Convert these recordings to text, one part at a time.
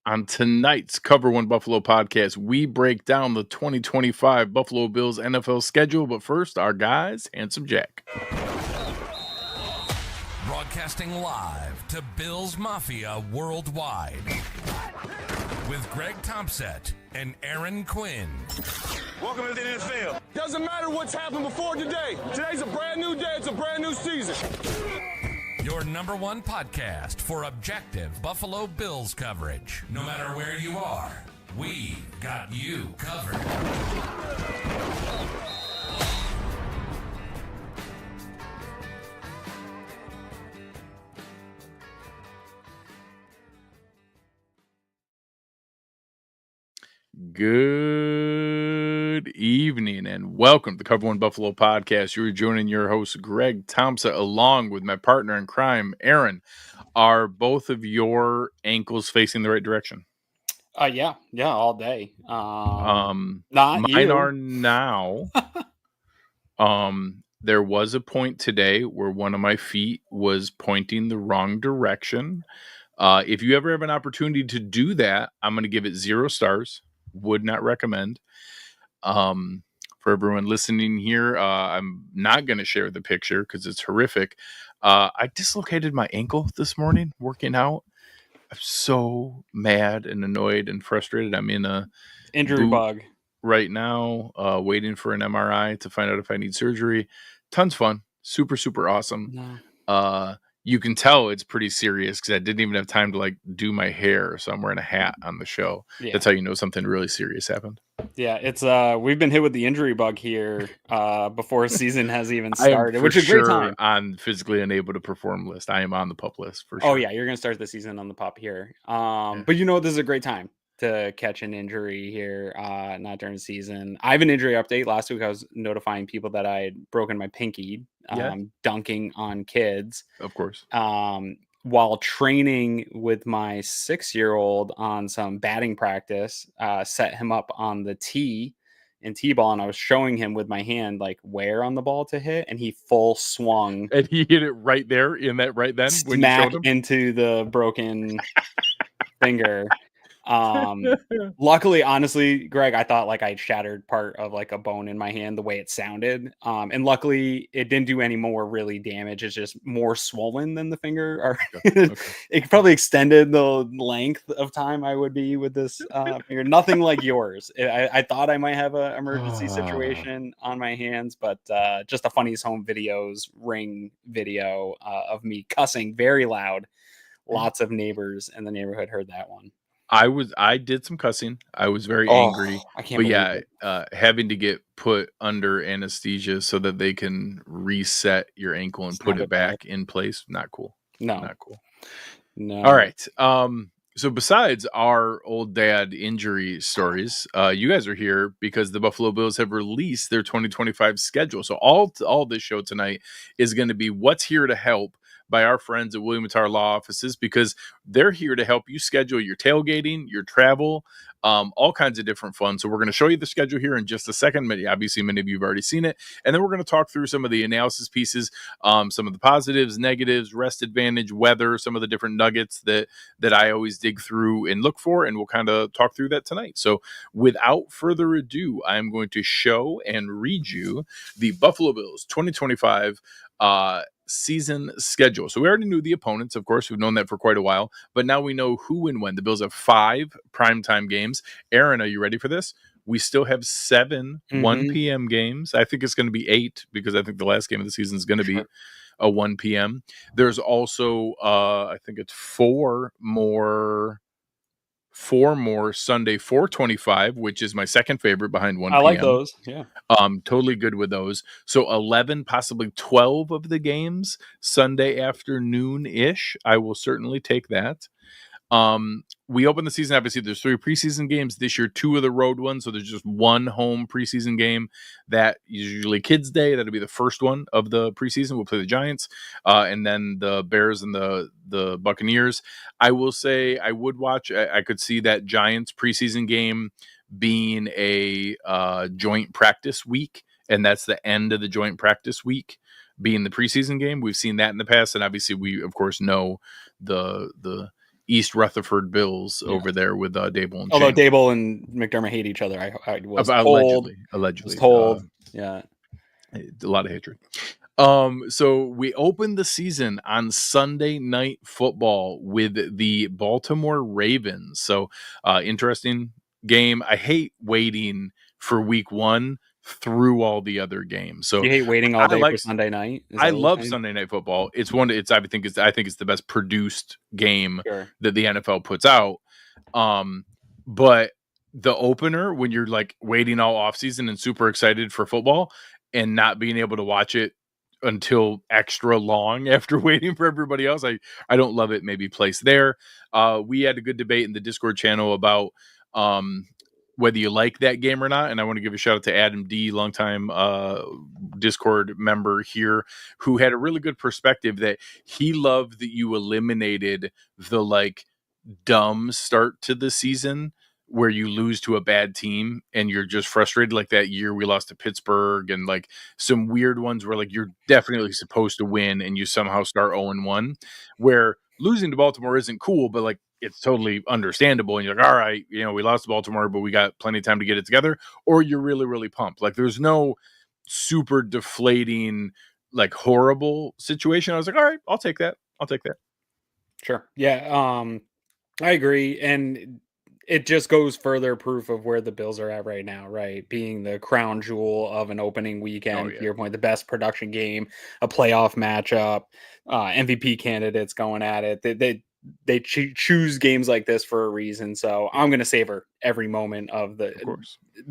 On tonight's Cover One Buffalo podcast, we break down the 2025 Buffalo Bills NFL schedule. But first, our guys, Handsome Jack. Broadcasting live to Bills Mafia worldwide with Greg Tompsett and Aaron Quinn. Welcome to the NFL. Doesn't matter what's happened before today. Today's a brand new day. It's a brand new season. Your number one podcast for objective Buffalo Bills coverage. No matter where you are, we got you covered. Good evening and welcome to the Cover One Buffalo podcast. You're joining your host, Greg Tompsett, along with my partner in crime, Aaron. Are both of your ankles facing the right direction? Yeah, all day. Not mine you. are now. There was a point today where one of my feet was pointing the wrong direction. If you ever have an opportunity to do that, I'm going to give it 0 stars. Would not recommend. For everyone listening here, I'm not going to share the picture because it's horrific. I dislocated my ankle this morning working out. I'm so mad and annoyed and frustrated. I'm in a injury bug right now, waiting for an MRI to find out if I need surgery. Tons fun. Super, super awesome. No. You can tell it's pretty serious because I didn't even have time to do my hair, so I'm wearing a hat on the show. Yeah. That's how you know something really serious happened. Yeah, it's we've been hit with the injury bug here before a season has even started, which is a great time. On physically unable to perform list. I am on the PUP list for sure. Oh yeah, you're gonna start the season on the PUP here. But this is a great time to catch an injury here, not during the season. I have an injury update. Last week I was notifying people that I had broken my pinky dunking on kids. Of course. While training with my 6-year-old on some batting practice, set him up on the tee in T-ball, and I was showing him with my hand where on the ball to hit, and he full swung. And he hit it right there in that right then when you showed him? Into the broken finger. Luckily, honestly, Greg, I thought I shattered part of a bone in my hand the way it sounded. And luckily it didn't do any more really damage. It's just more swollen than the finger. Okay. It probably extended the length of time I would be with this finger. Nothing like yours. I thought I might have an emergency situation on my hands, but just a Funniest Home Videos ring video of me cussing very loud. Lots of neighbors in the neighborhood heard that one. I did some cussing. I was very angry. I can't believe it. Having to get put under anesthesia so that they can reset your ankle and put it back in place. Not cool. No. Not cool. No. All right. So besides our old dad injury stories, you guys are here because the Buffalo Bills have released their 2025 schedule. So all this show tonight is going to be what's here to help by our friends at William & Tarr Law Offices, because they're here to help you schedule your tailgating, your travel, all kinds of different fun. So we're going to show you the schedule here in just a second. Obviously, many of you have already seen it. And then we're going to talk through some of the analysis pieces, some of the positives, negatives, rest advantage, weather, some of the different nuggets that I always dig through and look for. And we'll kind of talk through that tonight. So without further ado, I'm going to show and read you the Buffalo Bills 2025 season schedule. So we already knew the opponents, of course. We've known that for quite a while, but now we know who and when. The Bills have 5 primetime games. Aaron, are you ready for this? We still have 7 1 p.m. games. I think it's going to be 8 because I think the last game of the season is going to be a 1 p.m. There's also, I think it's 4 more Sunday 4:25, which is my second favorite behind 1 p.m. I like those. Yeah. Totally good with those. So 11, possibly 12 of the games Sunday afternoon-ish. I will certainly take that. We open the season, obviously there's 3 preseason games this year, 2 of the road ones. So there's just 1 home preseason game that is usually Kids Day. That'll be the first one of the preseason. We'll play the Giants, and then the Bears and the Buccaneers. I will say I would watch, I could see that Giants preseason game being a joint practice week. And that's the end of the joint practice week being the preseason game. We've seen that in the past. And obviously we, of course, know the East Rutherford Bills over there with Dable and although Shane. Dable and McDermott hate each other, I was told. Allegedly, Yeah, a lot of hatred. So we opened the season on Sunday Night Football with the Baltimore Ravens. So interesting game. I hate waiting for week 1 through all the other games. So you hate waiting all day for Sunday night. I love Sunday Night Football. It's I think it's the best produced game that the NFL puts out. But the opener, when you're like waiting all offseason and super excited for football and not being able to watch it until extra long after waiting for everybody else, I don't love it. Maybe place there. We had a good debate in the Discord channel about whether you like that game or not. And I want to give a shout out to Adam D, longtime Discord member here, who had a really good perspective that he loved that you eliminated the like dumb start to the season where you lose to a bad team and you're just frustrated, like that year we lost to Pittsburgh, and like some weird ones where like you're definitely supposed to win and you somehow start 0-1, where losing to Baltimore isn't cool, but like it's totally understandable. And you're like, all right, we lost to Baltimore, but we got plenty of time to get it together. Or you're really, really pumped. Like there's no super deflating, like horrible situation. I was like, all right, I'll take that. Sure. Yeah. I agree. And it just goes further proof of where the Bills are at right now, right? Being the crown jewel of an opening weekend, to your point, the best production game, a playoff matchup, MVP candidates going at it. They choose games like this for a reason. So I'm going to savor every moment of the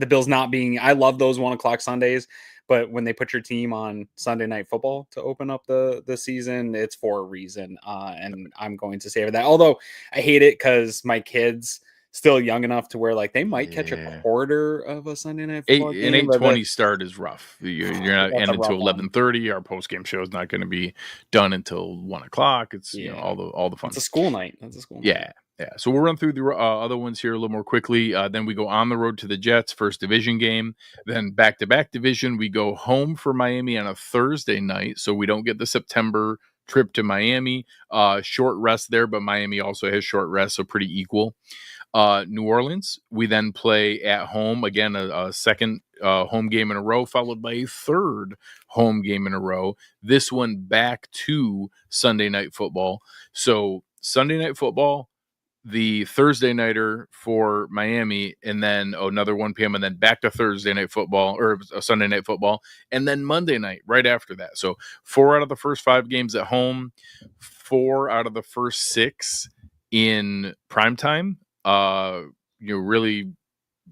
Bills not being, I love those 1:00 Sundays, but when they put your team on Sunday Night Football to open up the season, it's for a reason. And I'm going to savor that. Although I hate it because my kids still young enough to where like they might catch a quarter of a Sunday Night Football game. An 8:20 start is rough. You're not ending until 11:30. Our post game show is not going to be done until 1:00. It's all the fun. It's a school night. Yeah. So we'll run through the other ones here a little more quickly. Then we go on the road to the Jets, first division game. Then back-to-back division. We go home for Miami on a Thursday night, so we don't get the September trip to Miami. Short rest there, but Miami also has short rest, so pretty equal. New Orleans, we then play at home again, a second home game in a row, followed by a third home game in a row. This one back to Sunday Night Football. So Sunday Night Football, the Thursday nighter for Miami, and then another 1 p.m. and then back to Thursday Night Football or Sunday Night Football, and then Monday night right after that. So 4 out of the first 5 games at home, 4 out of the first 6 in primetime. Really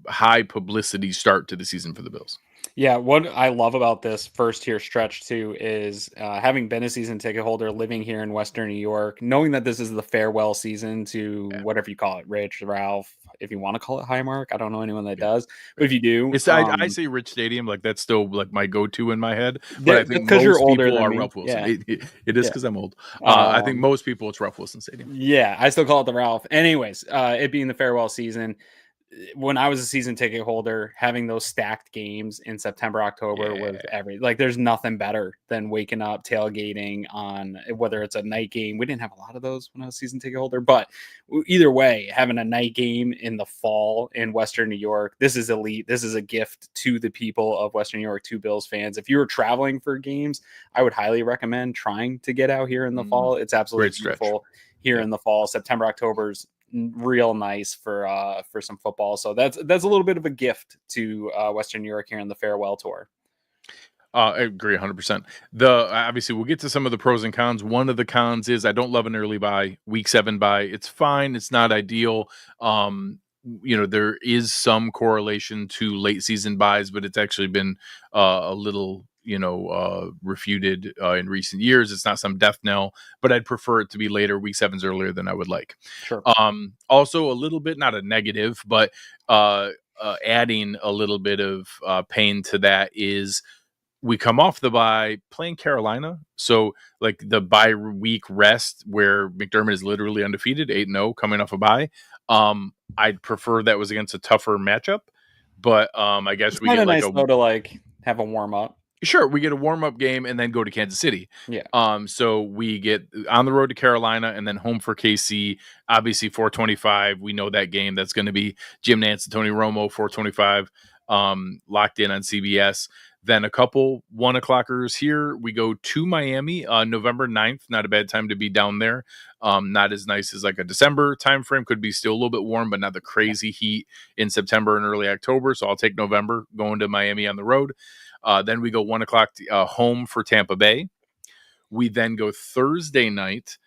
high publicity start to the season for the Bills. Yeah, what I love about this first tier stretch too is having been a season ticket holder, living here in Western New York, knowing that this is the farewell season to whatever you call it, Rich, Ralph, if you want to call it Highmark. I don't know anyone that does, but if you do, it's I say Rich Stadium, like that's still like my go-to in my head. But I think most people are Ralph Wilson. Yeah. It is because I'm old. I think most people it's Ralph Wilson Stadium. Yeah, I still call it the Ralph. Anyways, it being the farewell season. When I was a season ticket holder, having those stacked games in September, October was there's nothing better than waking up, tailgating on whether it's a night game. We didn't have a lot of those when I was a season ticket holder, but either way, having a night game in the fall in Western New York, this is elite. This is a gift to the people of Western New York, to Bills fans. If you were traveling for games, I would highly recommend trying to get out here in the fall. It's absolutely beautiful here in the fall. September, October's real nice for some football. So that's a little bit of a gift to Western New York here in the farewell tour. I agree 100%. Obviously we'll get to some of the pros and cons. One of the cons is I don't love an early bye, week 7 bye. It's fine. It's not ideal. There is some correlation to late season buys, but it's actually been a little refuted in recent years. It's not some death knell, but I'd prefer it to be later. Week 7's earlier than I would like. Sure. Also a little bit, not a negative, but adding a little bit of pain to that is we come off the bye playing Carolina. So like the bye week rest where McDermott is literally undefeated, 8-0 coming off a bye. I'd prefer that was against a tougher matchup, but I guess it's we get nice though to like have a warm up. Sure, we get a warm-up game and then go to Kansas City. Yeah. So we get on the road to Carolina and then home for KC. Obviously, 425. We know that game. That's going to be Jim Nantz and Tony Romo, 425, locked in on CBS. Then a couple 1 o'clockers here. We go to Miami November 9th. Not a bad time to be down there. Not as nice as like a December timeframe. Could be still a little bit warm, but not the crazy heat in September and early October. So I'll take November going to Miami on the road. Then we go 1 o'clock home for Tampa Bay. We then go Thursday night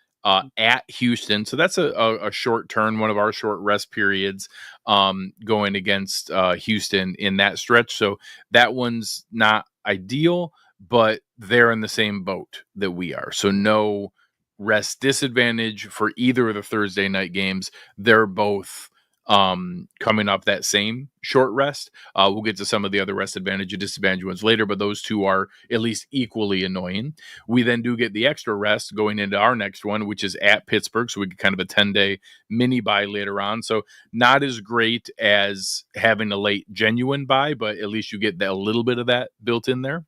at Houston. So that's a short turn, one of our short rest periods going against Houston in that stretch. So that one's not ideal, but they're in the same boat that we are. So no rest disadvantage for either of the Thursday night games. They're both coming up that same short rest. We'll get to some of the other rest advantage and disadvantage ones later, but those two are at least equally annoying. We then do get the extra rest going into our next one, which is at Pittsburgh. So we get kind of a 10-day mini bye later on. So not as great as having a late genuine bye, but at least you get a little bit of that built in there.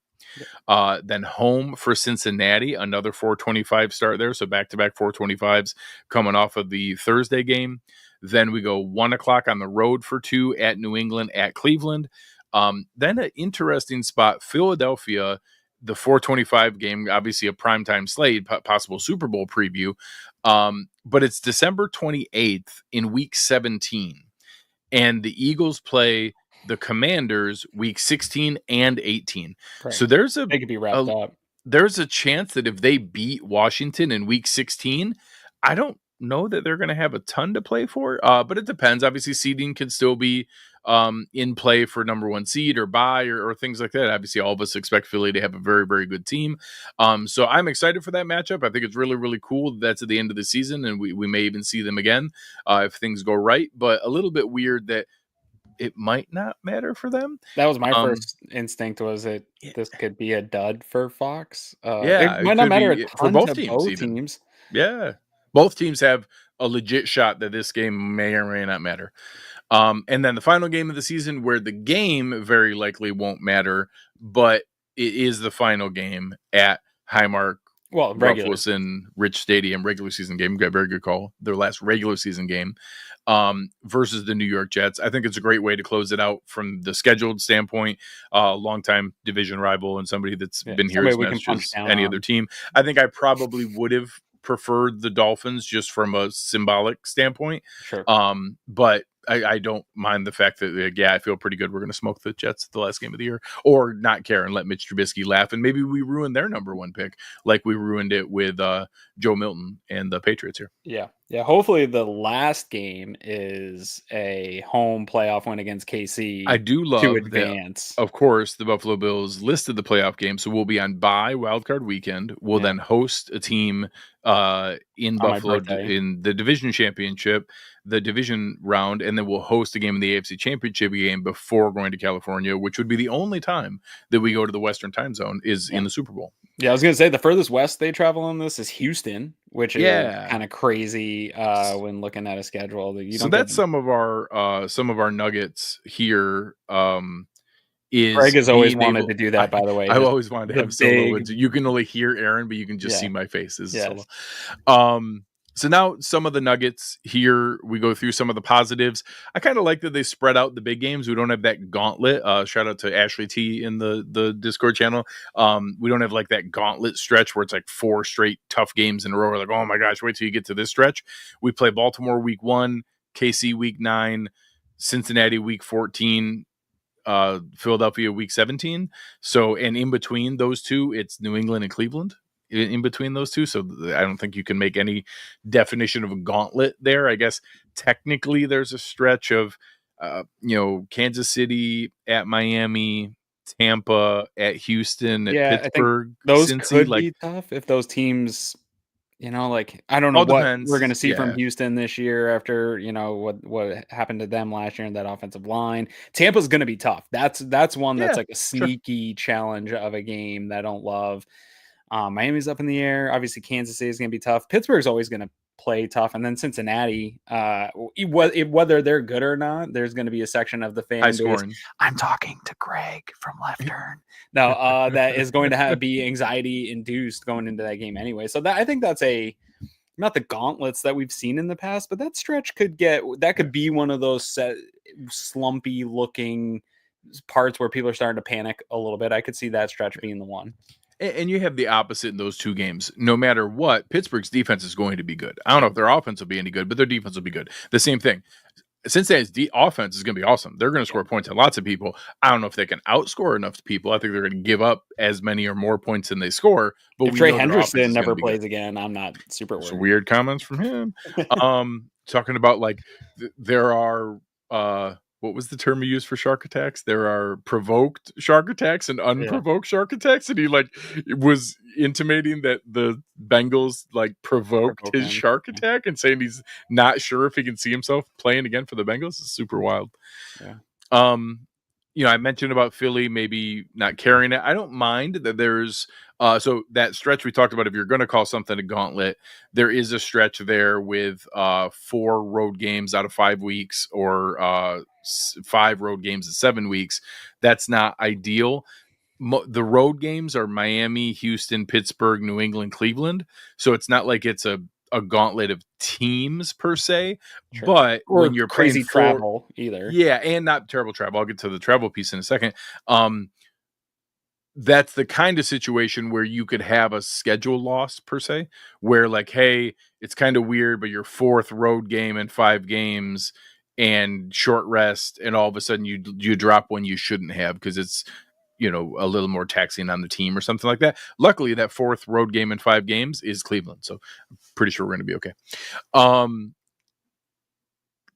Then home for Cincinnati, another 425 start there. So back-to-back 425s coming off of the Thursday game. Then we go 1 o'clock on the road for 2 at New England, at Cleveland. Then an interesting spot, Philadelphia, the 425 game, obviously a primetime slate, possible Super Bowl preview. But it's December 28th in week 17. And the Eagles play the Commanders week 16 and 18. Right. So they could be wrapped up. There's a chance that if they beat Washington in week 16, I don't know that they're going to have a ton to play for, but it depends. Obviously, seeding can still be in play for number 1 seed or bye or things like that. Obviously, all of us expect Philly to have a very, very good team. So I'm excited for that matchup. I think it's really, really cool that's at the end of the season, and we may even see them again if things go right. But a little bit weird that it might not matter for them. That was my first instinct, was this could be a dud for Fox. It might not matter a ton for both to teams. Both teams. Yeah. Both teams have a legit shot that this game may or may not matter. And then the final game of the season, where the game very likely won't matter, but it is the final game at Highmark, Ralph Wilson Rich Stadium, regular season game. Got a very good call. Their last regular season game versus the New York Jets. I think it's a great way to close it out from the scheduled standpoint. Longtime division rival and somebody that's been here as much as any other team. I think I probably would have preferred the Dolphins just from a symbolic standpoint. Sure. But I don't mind the fact that, I feel pretty good we're going to smoke the Jets the last game of the year, or not care and let Mitch Trubisky laugh. And maybe we ruin their number 1 pick like we ruined it with Joe Milton and the Patriots here. Yeah. Hopefully the last game is a home playoff win against KC. I do love to advance. Of course, the Buffalo Bills listed the playoff game, so we'll be on bye wildcard weekend. We'll then host a team in Buffalo in the division championship, the division round, and then we'll host a game in the AFC Championship game before going to California, which would be the only time that we go to the Western time zone is in the Super Bowl. Yeah, I was going to say the furthest west they travel on this is Houston, which is kind of crazy when looking at a schedule. So that's some of our nuggets here. Greg has always wanted to do that, by the way. I've always wanted to have solo. You can only hear Aaron, but you can just see my face as solo. So now some of the nuggets here, we go through some of the positives. I kind of like that they spread out the big games. We don't have that gauntlet. Shout out to Ashley T in the Discord channel. We don't have like that gauntlet stretch where it's like 4 straight tough games in a row. We're like, oh my gosh, wait till you get to this stretch. We play Baltimore week 1, KC week 9, Cincinnati week 14, Philadelphia week 17. So, and in between those two, it's New England and Cleveland in between those two. So I don't think you can make any definition of a gauntlet there. I guess technically there's a stretch of, Kansas City at Miami, Tampa at Houston, at Pittsburgh. Those could be tough if those teams, I don't know what we're going to see from Houston this year after, what happened to them last year in that offensive line. Tampa's going to be tough. That's one that's like a sneaky challenge of a game that I don't love. Miami's up in the air. Obviously, Kansas City is going to be tough. Pittsburgh's always going to play tough. And then Cincinnati, whether they're good or not, there's going to be a section of the fan High base. scoring. I'm talking to Greg from Left Turn. No, that is going to be anxiety induced going into that game anyway. So I think that's not the gauntlets that we've seen in the past, but that stretch could be one of those slumpy looking parts where people are starting to panic a little bit. I could see that stretch being the one. And you have the opposite in those two games. No matter what, Pittsburgh's defense is going to be good. I don't know if their offense will be any good, but their defense will be good. The same thing. Cincinnati's offense is going to be awesome. They're going to score points on lots of people. I don't know if they can outscore enough people. I think they're going to give up as many or more points than they score. But if Trey Henderson never plays again, I'm not super worried. Some weird comments from him. Talking about like there are what was the term you used for shark attacks? There are provoked shark attacks and unprovoked shark attacks, and he like was intimating that the Bengals like provoked his shark attack and saying he's not sure if he can see himself playing again for the Bengals. It's super wild. Yeah. I mentioned about Philly maybe not carrying it. I don't mind that there's so that stretch we talked about, if you're going to call something a gauntlet, there is a stretch there with 4 road games out of 5 weeks or 5 road games in 7 weeks. That's not ideal. The road games are Miami, Houston, Pittsburgh, New England, Cleveland. So it's not like it's a gauntlet of teams per se, but or when you're crazy travel either. Yeah, and not terrible travel. I'll get to the travel piece in a second. That's the kind of situation where you could have a schedule loss per se, where like, hey, it's kind of weird, but your 4th road game in 5 games and short rest, and all of a sudden you drop one you shouldn't have because it's a little more taxing on the team or something like that. Luckily, that 4th road game in 5 games is Cleveland, so I'm pretty sure we're going to be okay.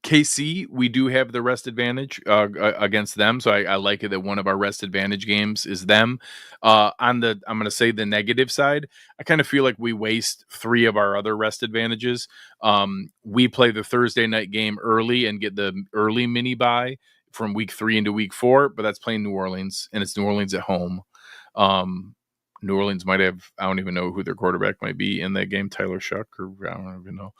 KC, we do have the rest advantage against them, so I like it that one of our rest advantage games is them. I'm going to say the negative side, I kind of feel like we waste 3 of our other rest advantages. We play the Thursday night game early and get the early mini bye from week 3 into week 4, but that's playing New Orleans, and it's New Orleans at home. New Orleans might have, I don't even know who their quarterback might be in that game, Tyler Shuck, or I don't even know.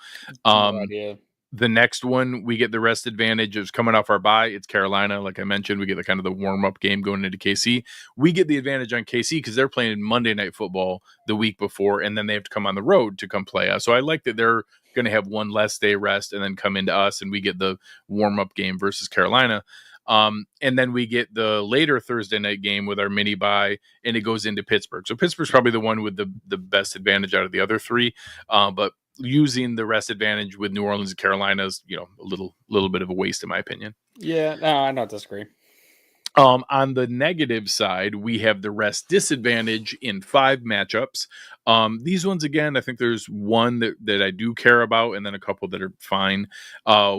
No idea. The next one, we get the rest advantage. It's coming off our bye. It's Carolina. Like I mentioned, we get the kind of the warm-up game going into KC. We get the advantage on KC because they're playing Monday Night Football the week before, and then they have to come on the road to come play us. So I like that they're going to have one less day rest and then come into us, and we get the warm-up game versus Carolina. And then we get the later Thursday night game with our mini bye, and it goes into Pittsburgh. So Pittsburgh's probably the one with the best advantage out of the other 3. But using the rest advantage with New Orleans and Carolina is, a little bit of a waste in my opinion. Yeah, no, I don't disagree. On the negative side, we have the rest disadvantage in 5 matchups. These ones, again, I think there's one that I do care about, and then a couple that are fine.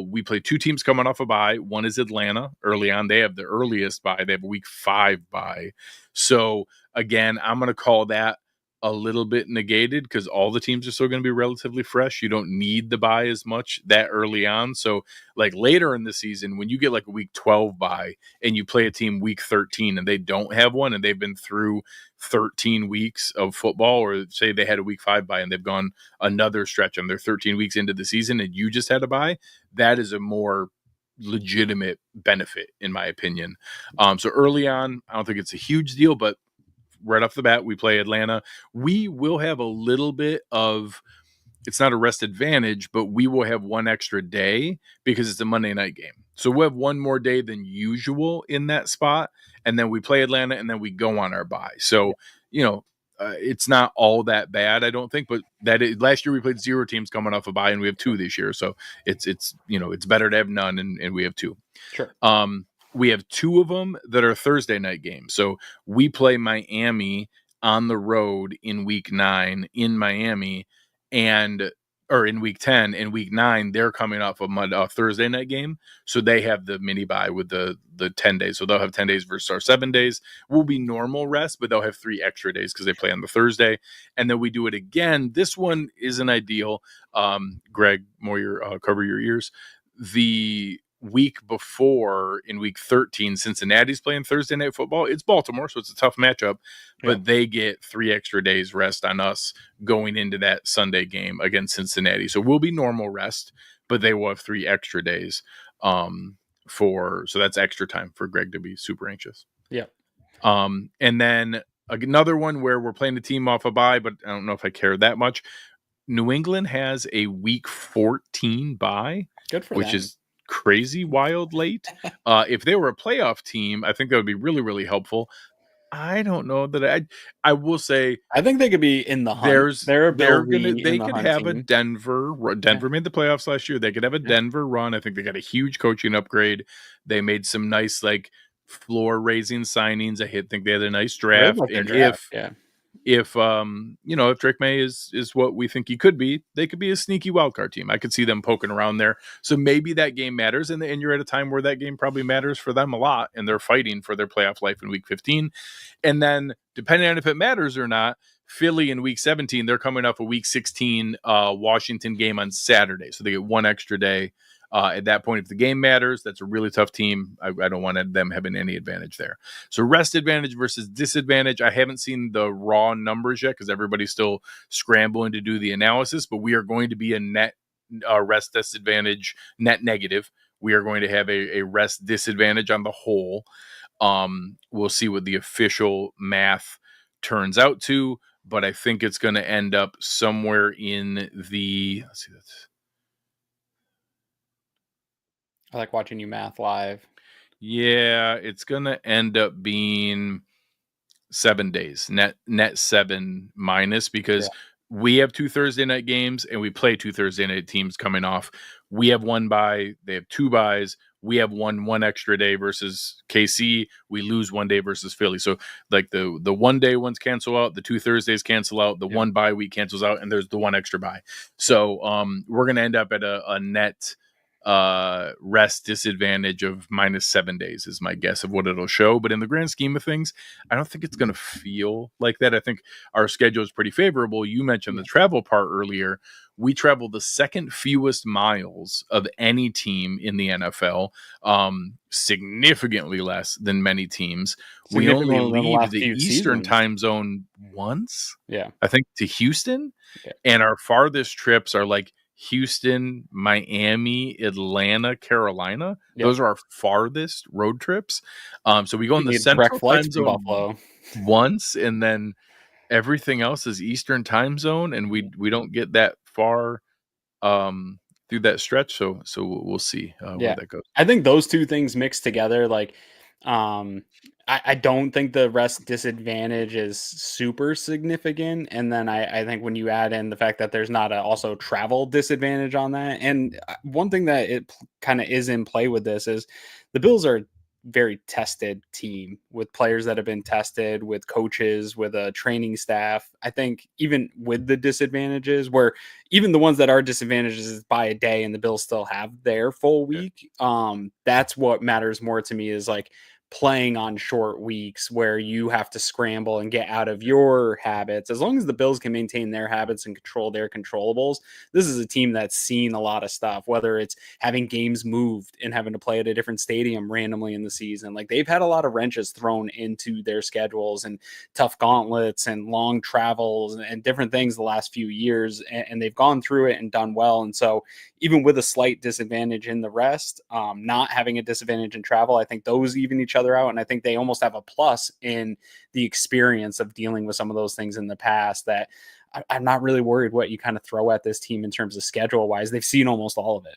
We play 2 teams coming off a bye. One is Atlanta early on. They have the earliest bye. They have a week 5 bye. So again, I'm going to call that a little bit negated because all the teams are still going to be relatively fresh. You don't need the bye as much that early on. So like later in the season, when you get like a week 12 bye and you play a team week 13 and they don't have one and they've been through 13 weeks of football, or say they had a week 5 bye and they've gone another stretch and they're 13 weeks into the season and you just had a bye, that is a more legitimate benefit in my opinion. So early on, I don't think it's a huge deal, but right off the bat, we play Atlanta. We will have a little bit of, it's not a rest advantage, but we will have one extra day because it's a Monday night game. So we'll have one more day than usual in that spot. And then we play Atlanta and then we go on our bye. So, it's not all that bad, I don't think, but last year we played 0 teams coming off a bye and we have 2 this year. So it's better to have none and we have 2. Sure. We have 2 of them that are Thursday night games. So we play Miami on the road in week 9 in Miami or in week 10. In week 9, they're coming off a Thursday night game. So they have the mini bye with the 10 days. So they'll have 10 days versus our 7 days. Will be normal rest, but they'll have 3 extra days because they play on the Thursday. And then we do it again. This one isn't ideal. Greg, cover your ears. week before in week 13, Cincinnati's playing Thursday Night Football. It's Baltimore, so it's a tough matchup, but they get 3 extra days rest on us going into that Sunday game against Cincinnati. So we'll be normal rest, but they will have 3 extra days so that's extra time for Greg to be super anxious. Yeah. And then another one where we're playing the team off a bye, but I don't know if I care that much. New England has a week 14 bye, which is crazy wild late. If they were a playoff team, I think that would be really, really helpful. I don't know that I will say I think they could be in the hunt. They could have a Denver made the playoffs last year. They could have a Denver run. I think they got a huge coaching upgrade. They made some nice floor raising signings. I think they had a nice draft. And if Drake May is what we think he could be, they could be a sneaky wildcard team. I could see them poking around there. So maybe that game matters, and you're at a time where that game probably matters for them a lot, and they're fighting for their playoff life in week 15. And then, depending on if it matters or not, Philly in week 17, they're coming off a week 16 Washington game on Saturday, so they get 1 extra day. At that point, if the game matters, that's a really tough team. I don't want them having any advantage there. So rest advantage versus disadvantage. I haven't seen the raw numbers yet because everybody's still scrambling to do the analysis, but we are going to be a net rest disadvantage, net negative. We are going to have a rest disadvantage on the whole. We'll see what the official math turns out to, but I think it's going to end up somewhere in the, let's see, that's, I like watching you math live. Yeah, it's going to end up being 7 days, net 7 minus, because we have 2 Thursday night games and we play 2 Thursday night teams coming off. We have 1 bye. They have 2 byes. We have one extra day versus KC. We lose 1 day versus Philly. So the 1 day ones cancel out, the 2 Thursdays cancel out, the 1 bye week cancels out, and there's the 1 extra bye. So we're going to end up at a net rest disadvantage of minus 7 days is my guess of what it'll show. But in the grand scheme of things, I don't think it's going to feel like that. I think our schedule is pretty favorable. You mentioned the travel part earlier. We travel the second fewest miles of any team in the NFL, significantly less than many teams. We only leave the Eastern time zone once, I think, to Houston. And our farthest trips are Houston, Miami, Atlanta, Carolina. Those are our farthest road trips. So we go in the central time zone once, and then everything else is Eastern time zone, and we don't get that far through that stretch. So we'll see where that goes. I think those two things mixed together, I don't think the rest disadvantage is super significant. And then I think when you add in the fact that there's not also travel disadvantage on that. And one thing that it kind of is in play with this is the Bills are a very tested team with players that have been tested, with coaches, with a training staff. I think even with the disadvantages, where even the ones that are disadvantages is by a day and the Bills still have their full week. That's what matters more to me, is playing on short weeks where you have to scramble and get out of your habits. As long as the Bills can maintain their habits and control their controllables, this is a team that's seen a lot of stuff, whether it's having games moved and having to play at a different stadium randomly in the season. They've had a lot of wrenches thrown into their schedules and tough gauntlets and long travels and different things the last few years. And they've gone through it and done well. And so even with a slight disadvantage in the rest, not having a disadvantage in travel, I think those even each other out. And I think they almost have a plus in the experience of dealing with some of those things in the past, that I'm not really worried what you kind of throw at this team in terms of schedule wise. They've seen almost all of it.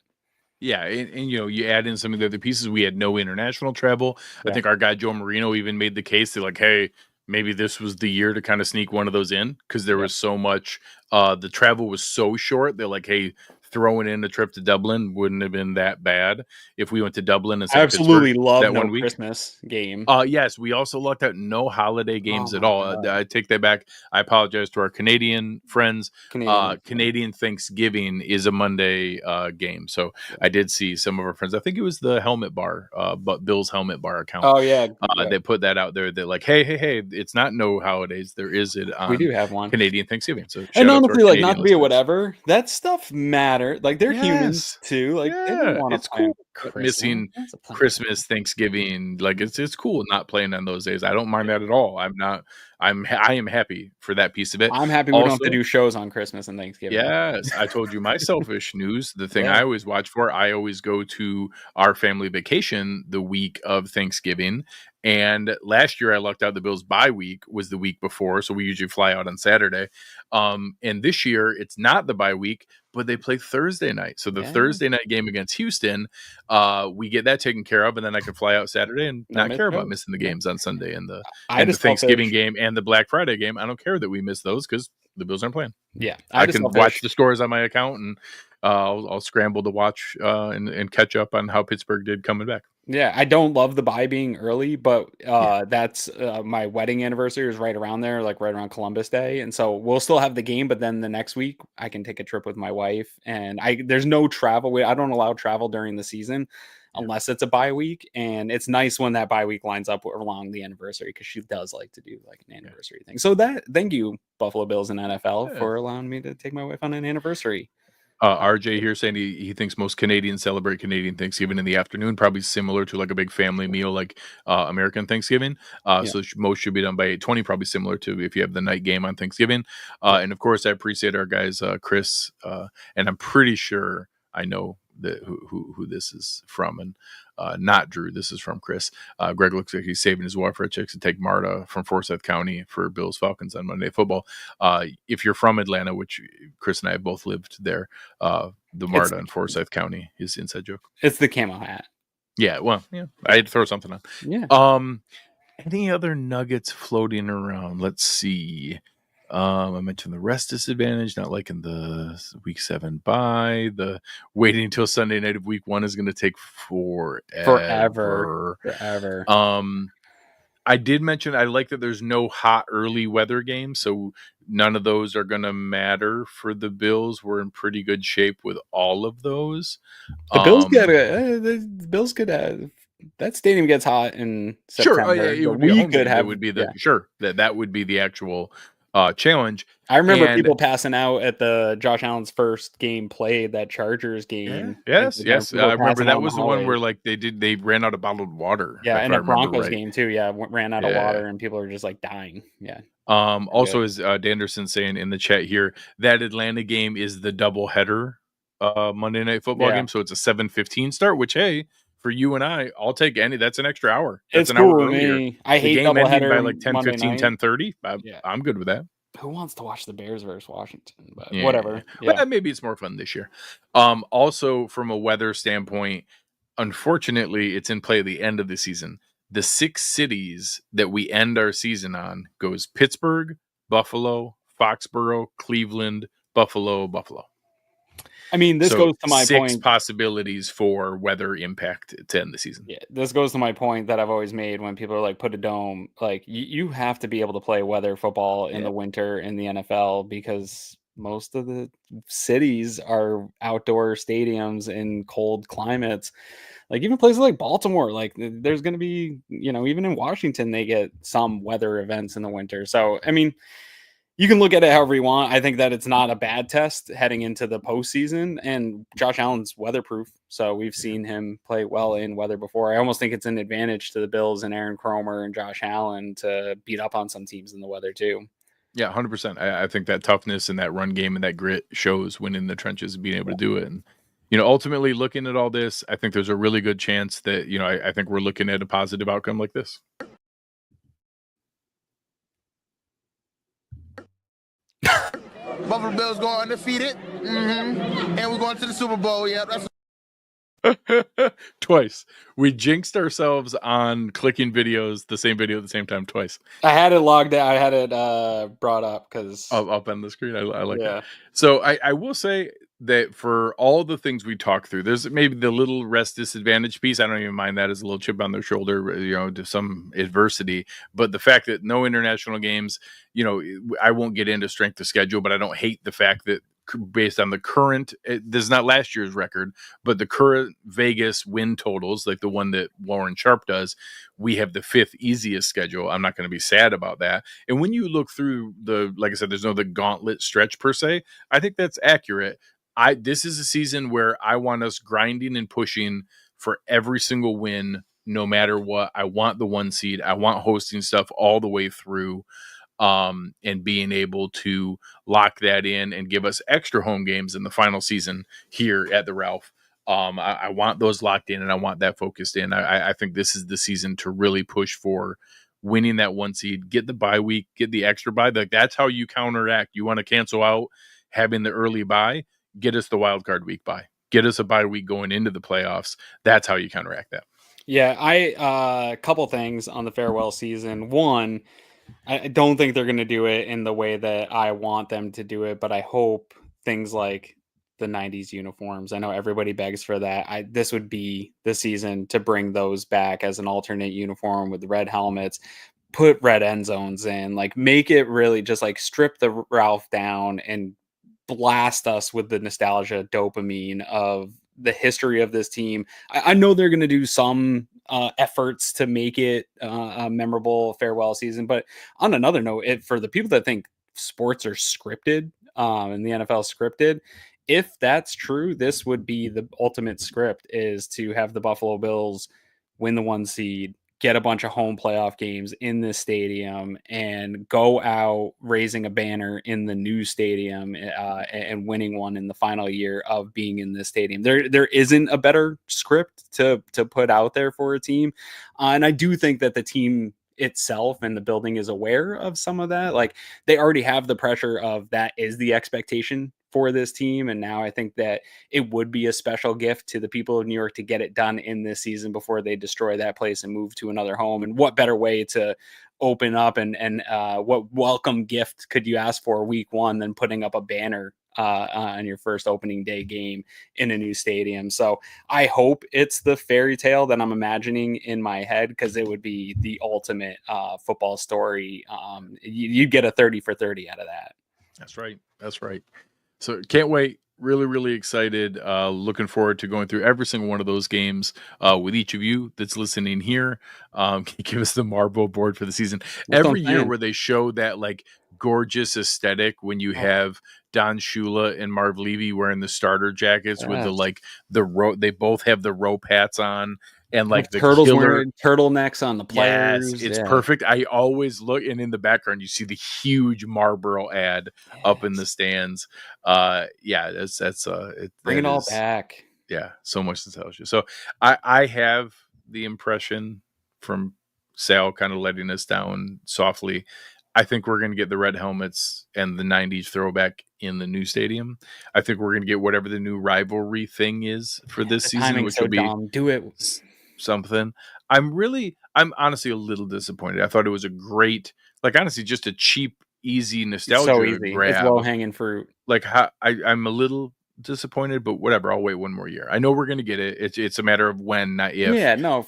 Yeah, and you add in some of the other pieces. We had no international travel. I think our guy Joe Marino even made the case that hey, maybe this was the year to kind of sneak one of those in, because there was so much. The travel was so short. They're hey, throwing in a trip to Dublin wouldn't have been that bad if we went to Dublin. And I absolutely love that 1 week Christmas game. Yes, we also lucked out no holiday games at all. I take that back. I apologize to our Canadian friends. Canadian Thanksgiving is a Monday game, so I did see some of our friends. I think it was the Helmet Bar, but Bill's Helmet Bar account. They put that out there. That hey, it's not no holidays. There is it. We do have one Canadian Thanksgiving. So and honestly, not to be a whatever, that stuff matters. They're humans too. They don't want to it's cool. missing Christmas, Thanksgiving. Like it's cool not playing on those days. I don't mind that at all. I am happy for that piece of it. I'm happy we don't have to do shows on Christmas and Thanksgiving. Yes, I told you my selfish news. The thing I always watch for, I always go to our family vacation the week of Thanksgiving. And last year I lucked out the Bills bye week was the week before. So we usually fly out on Saturday. And this year it's not the bye week, but they play Thursday night. So the Thursday night game against Houston, we get that taken care of. And then I can fly out Saturday and not care about missing the games on Sunday and the Thanksgiving game and the Black Friday game. I don't care that we miss those because the Bills aren't playing. Yeah. I can watch the scores on my account and I'll scramble to watch and catch up on how Pittsburgh did coming back. Yeah, I don't love the bye being early, but that's my wedding anniversary is right around there, like right around Columbus Day. And so we'll still have the game, but then the next week I can take a trip with my wife and there's no travel. I don't allow travel during the season unless it's a bye week. And it's nice when that bye week lines up along the anniversary because she does like to do like an anniversary thing. So thank you, Buffalo Bills and NFL for allowing me to take my wife on an anniversary. RJ here saying he thinks most Canadians celebrate Canadian Thanksgiving in the afternoon, probably similar to like a big family meal like American Thanksgiving. So most should be done by 8:20, probably similar to if you have the night game on Thanksgiving. And of course, I appreciate our guys, Chris, and I'm pretty sure I know who this is from, and not Drew. This is from Chris. Greg looks like he's saving his welfare checks to take Marta from Forsyth County for Bills Falcons on Monday Night Football. If you're from Atlanta, which Chris and I have both lived there, the Marta in Forsyth County is inside joke. It's the camo hat. Yeah, well, I had to throw something on. Yeah. Any other nuggets floating around? Let's see. I mentioned the rest disadvantage, not liking the week 7 bye. The waiting until Sunday night of week 1 is going to take forever. I did mention I like that there's no hot early weather games, so none of those are going to matter for the Bills. We're in pretty good shape with all of those. The Bills could have. That stadium gets hot in September. Sure, it would be that would be that would be the actual challenge. I remember people passing out at the Josh Allen's first game played, that Chargers game. Yes. I remember that was the one where like they ran out of bottled water. Yeah, and a Broncos game too. Yeah, ran out of water and people are just like dying. Yeah. Also, as Danderson saying in the chat here, that Atlanta game is the doubleheader Monday Night Football game, so it's a 7:15 start. Which for you and I'll take any. That's an extra hour. That's an hour earlier. I hate the game ending by like 10:15, 10:30. I'm good with that. Who wants to watch the Bears versus Washington? But whatever. Well, maybe it's more fun this year. Also, from a weather standpoint, unfortunately, it's in play at the end of the season. The 6 cities that we end our season on goes Pittsburgh, Buffalo, Foxborough, Cleveland, Buffalo. I mean, this goes to my 6 point. Possibilities for weather impact to end the season. Yeah, this goes to my point that I've always made when people are like, put a dome. Like, you have to be able to play weather football in the winter in the NFL because most of the cities are outdoor stadiums in cold climates. Like, even places like Baltimore, like, there's going to be, even in Washington, they get some weather events in the winter. So, I mean, you can look at it however you want. I think that it's not a bad test heading into the postseason, and Josh Allen's weatherproof. So we've seen him play well in weather before. I almost think it's an advantage to the Bills and Aaron Cromer and Josh Allen to beat up on some teams in the weather too. Yeah, 100%. I think that toughness and that run game and that grit shows when in the trenches and being able to do it. And, ultimately looking at all this, I think there's a really good chance that, I think we're looking at a positive outcome like this. Buffalo Bills going undefeated, and we're going to the Super Bowl. Yeah, twice. We jinxed ourselves on clicking videos, the same video at the same time twice. I had it logged out. I had it brought up because up on the screen. I like that. So I will say that for all the things we talked through, there's maybe the little rest disadvantage piece. I don't even mind that as a little chip on their shoulder, to some adversity. But the fact that no international games, I won't get into strength of schedule, but I don't hate the fact that based on the current, this is not last year's record, but the current Vegas win totals, like the one that Warren Sharp does, we have the 5th easiest schedule. I'm not going to be sad about that. And when you look through like I said, there's no the gauntlet stretch per se. I think that's accurate. This is a season where I want us grinding and pushing for every single win, no matter what. I want the 1 seed. I want hosting stuff all the way through, and being able to lock that in and give us extra home games in the final season here at the Ralph. I want those locked in, and I want that focused in. I think this is the season to really push for winning that 1 seed, get the bye week, get the extra bye. Like, that's how you counteract. You want to cancel out having the early bye, get us the wild card week bye, get us a bye week going into the playoffs. That's how you counteract that. Yeah, a couple things on the farewell season. One, I don't think they're going to do it in the way that I want them to do it, but I hope things like the 90s uniforms. I know everybody begs for that. This would be the season to bring those back as an alternate uniform with the red helmets, put red end zones in, like make it really just like strip the Ralph down and blast us with the nostalgia dopamine of the history of this team. I know they're going to do some efforts to make it a memorable farewell season, but on another note, for the people that think sports are scripted and the NFL scripted, if that's true, this would be the ultimate script, is to have the Buffalo Bills win the 1 seed, get a bunch of home playoff games in this stadium, and go out raising a banner in the new stadium and winning one in the final year of being in this stadium. There isn't a better script to put out there for a team. And I do think that the team itself and the building is aware of some of that. Like, they already have the pressure of that is the expectation for this team. And now I think that it would be a special gift to the people of New York to get it done in this season before they destroy that place and move to another home. And what better way to open up and what welcome gift could you ask for week 1 than putting up a banner on your first opening day game in a new stadium? So I hope it's the fairy tale that I'm imagining in my head, because it would be the ultimate football story. You'd get a 30 for 30 out of that. That's right. That's right. So can't wait. Really, really excited. Looking forward to going through every single one of those games with each of you that's listening here. Can you give us the marble board for the season? That's Every year where they show that like gorgeous aesthetic when you have Don Shula and Marv Levy wearing the starter jackets with the rope. They both have the rope hats on. And like the turtles killer wearing turtletnecks on the players. Yes, it's perfect. I always look, and in the background you see the huge Marlboro ad up in the stands. Bring it all back. Yeah, so much nostalgia. So I have the impression from Sal kind of letting us down softly. I think we're going to get the red helmets and the 90s throwback in the new stadium. I think we're going to get whatever the new rivalry thing is for this season, which will be dumb. Do it. Something. I'm honestly a little disappointed. I thought it was a great, like, honestly, just a cheap, easy nostalgia so easy. grab. It's low hanging fruit. Like, I'm a little disappointed, but whatever. I'll wait one more year. I know we're gonna get it. It's a matter of when, not if. Yeah, no.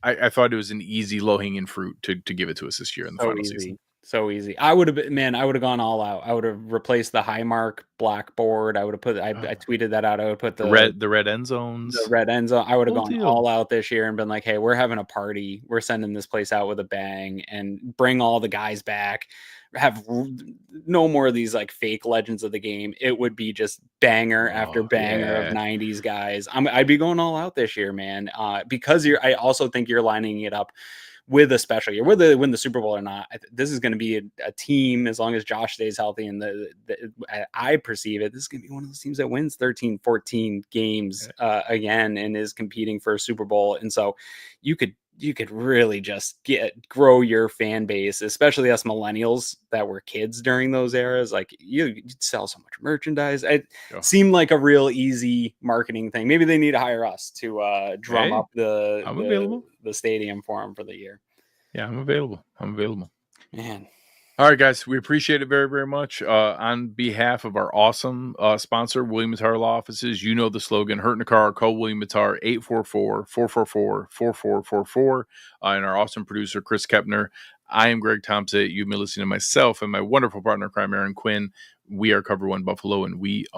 I thought it was an easy, low hanging fruit to give it to us this year in the final season. So easy. I would have gone all out. I would have replaced the Highmark blackboard. I would have put, I tweeted that out. I would put the red end zones. The red end zone. I would have gone all out this year and been like, hey, we're having a party. We're sending this place out with a bang, and bring all the guys back. Have no more of these like fake legends of the game. It would be just banger after banger of 90s guys. I'd be going all out this year, man. Because I also think you're lining it up with a special year, whether they win the Super Bowl or not. This is going to be a team, as long as Josh stays healthy, and I perceive it, this is going to be one of those teams that wins 13, 14 games again and is competing for a Super Bowl. And so you could really just grow your fan base, especially us millennials that were kids during those eras. Like, you'd sell so much merchandise. It seemed like a real easy marketing thing. Maybe they need to hire us to drum up the stadium for them for the year. Yeah, I'm available. Man. All right, guys, we appreciate it very, very much. On behalf of our awesome sponsor, William Mattar Law Offices, you know the slogan, hurt in a car, call William Mattar, 844-444-4444. And our awesome producer, Chris Kepner. I am Greg Tompsett. You've been listening to myself and my wonderful partner, crime, Aaron Quinn. We are Cover One Buffalo, and we